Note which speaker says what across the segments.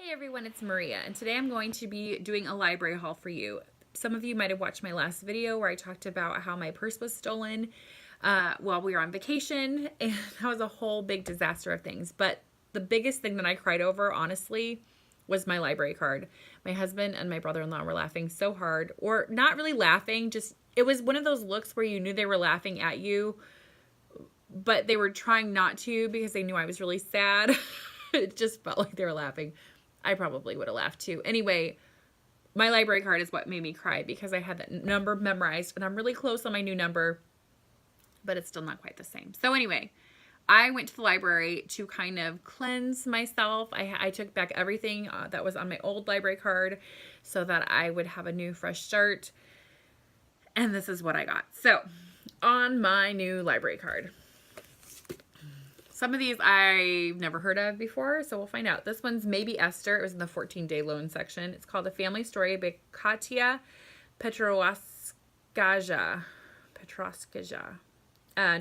Speaker 1: Hey everyone, it's Maria, and today I'm going to be doing a library haul for you. Some of you might have watched my last video where I talked about how my purse was stolen while we were on vacation, and that was a whole big disaster of things. But the biggest thing that I cried over, honestly, was my library card. My husband and my brother-in-law were laughing so hard, or not really laughing, just it was one of those looks where you knew they were laughing at you, but they were trying not to because they knew I was really sad. It just felt like they were laughing. I probably would have laughed too. Anyway, my library card is what made me cry because I had that number memorized and I'm really close on my new number, but it's still not quite the same. So anyway, I went to the library to kind of cleanse myself. I took back everything that was on my old library card so that I would have a new fresh start. And this is what I got. So on my new library card, some of these I've never heard of before, so we'll find out. This one's Maybe Esther. It was in the 14-day loan section. It's called A Family Story by Katya Petroskaja.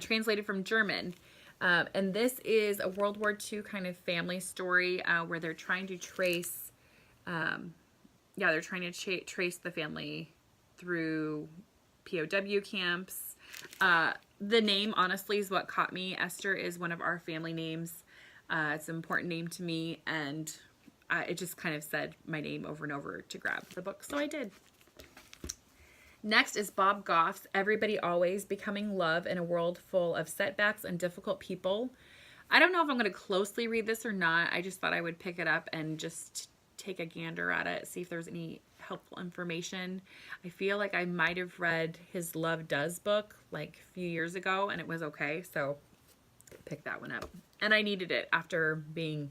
Speaker 1: Translated from German. And this is a World War II kind of family story where they're trying to trace, trace the family through POW camps. The name, honestly, is what caught me. Esther is one of our family names. It's an important name to me, and it just kind of said my name over and over to grab the book, so I did. Next is Bob Goff's Everybody Always, Becoming Love in a World Full of Setbacks and Difficult People. I don't know if I'm going to closely read this or not. I just thought I would pick it up and just take a gander at it, see if there's any helpful information. I feel like I might have read his Love Does book like a few years ago and it was okay, so pick that one up. And I needed it after being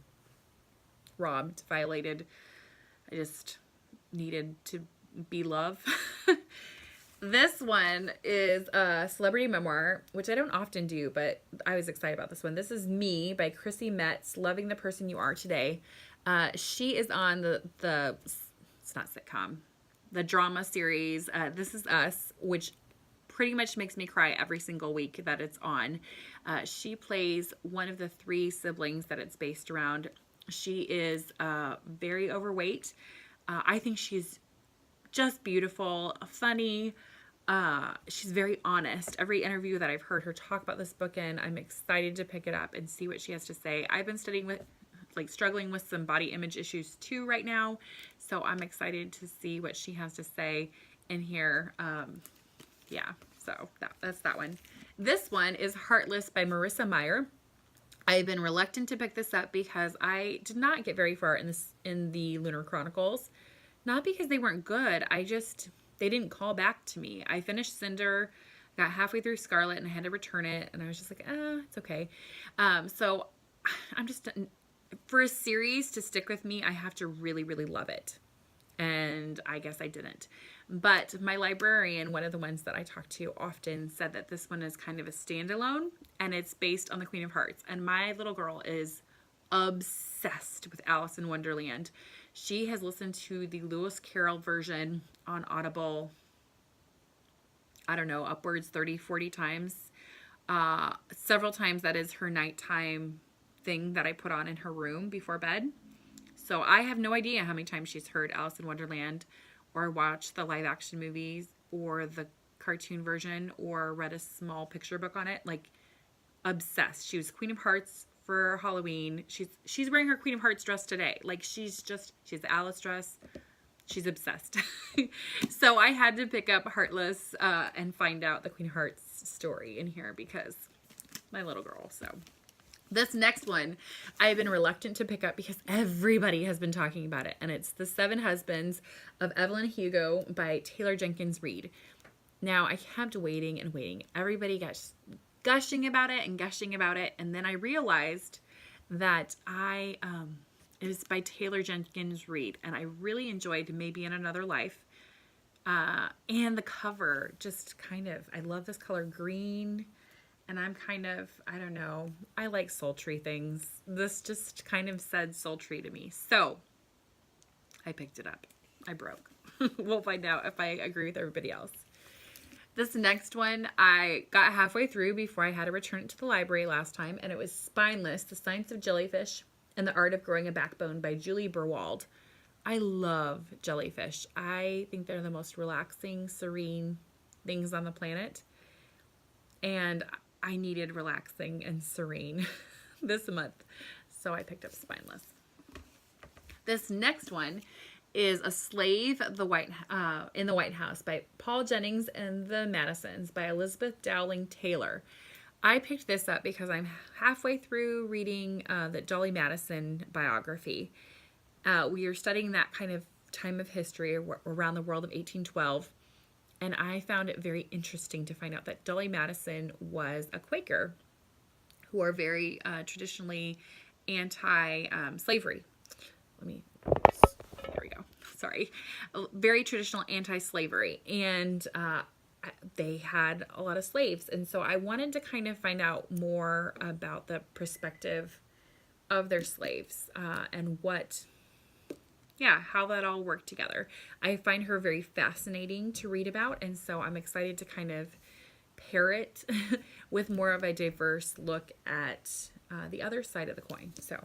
Speaker 1: robbed, violated. I just needed to be love. This one is a celebrity memoir, which I don't often do, but I was excited about this one. This is Me by Chrissy Metz, Loving the Person You Are Today. She is on the it's not sitcom, the drama series, This Is Us, which pretty much makes me cry every single week that it's on. She plays one of the three siblings that it's based around. She is very overweight. I think she's just beautiful, funny. She's very honest. Every interview that I've heard her talk about this book in, I'm excited to pick it up and see what she has to say. I've been struggling with some body image issues too right now, so I'm excited to see what she has to say in here. Yeah, so that's that one. This one is Heartless by Marissa Meyer. I've been reluctant to pick this up because I did not get very far in the Lunar Chronicles. Not because they weren't good, they didn't call back to me. I finished Cinder, got halfway through Scarlet, and I had to return it, and I was just like, it's okay. So I'm just, for a series to stick with me, I have to really, really love it. And I guess I didn't. But my librarian, one of the ones that I talk to often, said that this one is kind of a standalone, and it's based on the Queen of Hearts. And my little girl is obsessed with Alice in Wonderland. She has listened to the Lewis Carroll version on Audible, I don't know, upwards 30, 40 times. Several times that is her nighttime thing that I put on in her room before bed. So I have no idea how many times she's heard Alice in Wonderland or watched the live action movies or the cartoon version or read a small picture book on it. Like, obsessed. She was Queen of Hearts for Halloween. She's wearing her Queen of Hearts dress today. Like, she's the Alice dress. She's obsessed. So I had to pick up Heartless and find out the Queen of Hearts story in here because my little girl. So this next one I've been reluctant to pick up because everybody has been talking about it, and it's The Seven Husbands of Evelyn Hugo by Taylor Jenkins Reid. Now, I kept waiting and waiting. Everybody got gushing about it, and then I realized that it was by Taylor Jenkins Reid, and I really enjoyed Maybe in Another Life. And the cover, just kind of, I love this color green, and I'm kind of, I don't know, I like sultry things. This just kind of said sultry to me, so I picked it up. I broke. We'll find out if I agree with everybody else. This next one, I got halfway through before I had to return it to the library last time, and it was Spineless, The Science of Jellyfish and the Art of Growing a Backbone by Julie Burwald. I love jellyfish. I think they're the most relaxing, serene things on the planet. And I needed relaxing and serene this month. So I picked up Spineless. This next one is A Slave in the White House by Paul Jennings and the Madisons by Elizabeth Dowling Taylor. I picked this up because I'm halfway through reading the Dolly Madison biography. We are studying that kind of time of history around the world of 1812. And I found it very interesting to find out that Dolly Madison was a Quaker who are very traditionally anti-slavery. There we go. Sorry. Very traditional anti-slavery. And they had a lot of slaves. And so I wanted to kind of find out more about the perspective of their slaves and how that all worked together. I find her very fascinating to read about, and so I'm excited to kind of pair it with more of a diverse look at the other side of the coin. So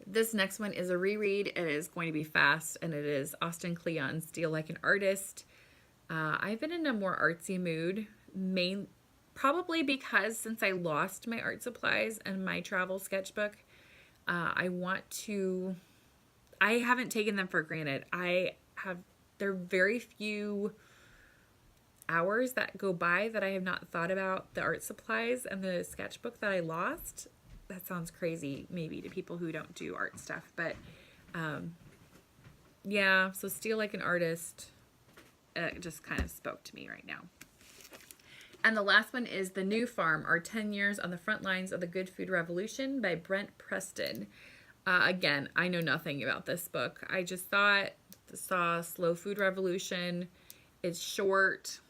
Speaker 1: this next one is a reread. It is going to be fast, and it is Austin Kleon's Steal Like an Artist. I've been in a more artsy mood, probably because since I lost my art supplies and my travel sketchbook, I haven't taken them for granted. There are very few hours that go by that I have not thought about the art supplies and the sketchbook that I lost. That sounds crazy maybe to people who don't do art stuff, but so Steal Like an Artist just kind of spoke to me right now. And the last one is The New Farm, Our 10 Years on the Front Lines of the Good Food Revolution by Brent Preston. Again, I know nothing about this book. I just saw Slow Food Revolution. It's short.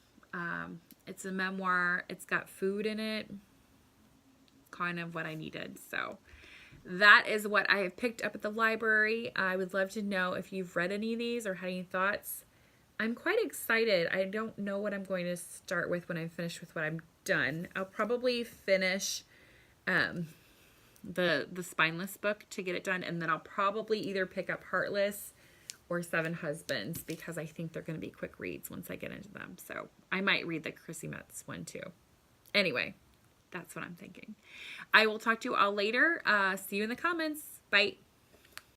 Speaker 1: It's a memoir. It's got food in it. Kind of what I needed. So that is what I have picked up at the library. I would love to know if you've read any of these or had any thoughts. I'm quite excited. I don't know what I'm going to start with when I'm finished with what I'm done. I'll probably finish the Spineless book to get it done, and then I'll probably either pick up Heartless or Seven Husbands because I think they're going to be quick reads once I get into them. So I might read the Chrissy Metz one too. Anyway, that's what I'm thinking. I will talk to you all later. See you in the comments. Bye.